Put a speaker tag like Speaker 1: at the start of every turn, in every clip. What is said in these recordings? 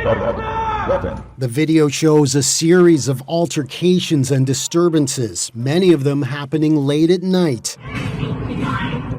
Speaker 1: The video shows a series of altercations and disturbances, many of them happening late at night,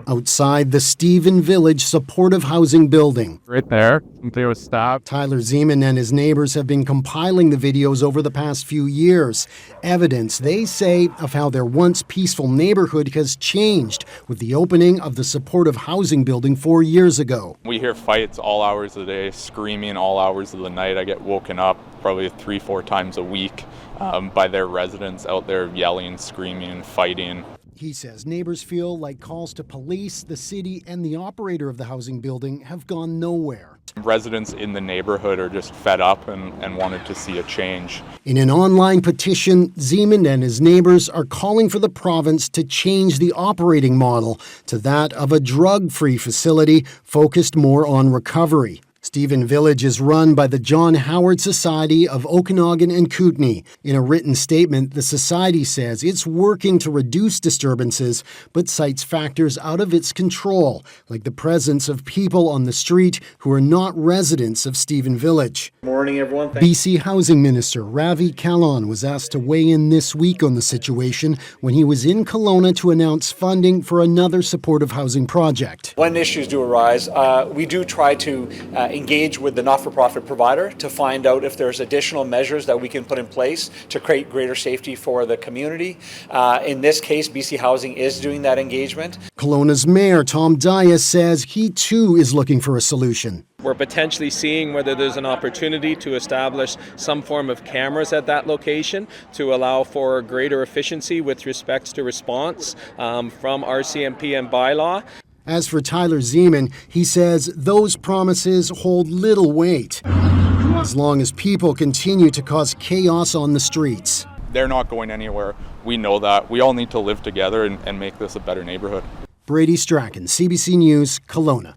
Speaker 1: outside the Stephen Village supportive housing building.
Speaker 2: Right there, somebody was stabbed.
Speaker 1: Tyler Zeman and his neighbors have been compiling the videos over the past few years. Evidence, they say, of how their once peaceful neighborhood has changed with the opening of the supportive housing building 4 years ago.
Speaker 3: We hear fights all hours of the day, screaming all hours of the night. I get woken up probably 3-4 times a week by their residents out there yelling, screaming, fighting.
Speaker 1: He says neighbors feel like calls to police, the city, and the operator of the housing building have gone nowhere.
Speaker 3: Residents in the neighborhood are just fed up and wanted to see a change.
Speaker 1: In an online petition, Zeman and his neighbors are calling for the province to change the operating model to that of a drug-free facility focused more on recovery. Stephen Village is run by the John Howard Society of Okanagan and Kootenay. In a written statement, the society says it's working to reduce disturbances, but cites factors out of its control, like the presence of people on the street who are not residents of Stephen Village.
Speaker 4: Morning, everyone.
Speaker 1: BC Housing Minister Ravi Kahlon was asked to weigh in this week on the situation when he was in Kelowna to announce funding for another supportive housing project.
Speaker 4: When issues do arise, we do try to engage with the not-for-profit provider to find out if there's additional measures that we can put in place to create greater safety for the community. In this case, BC Housing is doing that engagement.
Speaker 1: Kelowna's Mayor Tom Dias says he too is looking for a solution.
Speaker 5: We're potentially seeing whether there's an opportunity to establish some form of cameras at that location to allow for greater efficiency with respect to response from RCMP and bylaw.
Speaker 1: As for Tyler Zeman, he says those promises hold little weight as long as people continue to cause chaos on the streets.
Speaker 3: They're not going anywhere. We know that. We all need to live together and make this a better neighborhood.
Speaker 1: Brady Strachan, CBC News, Kelowna.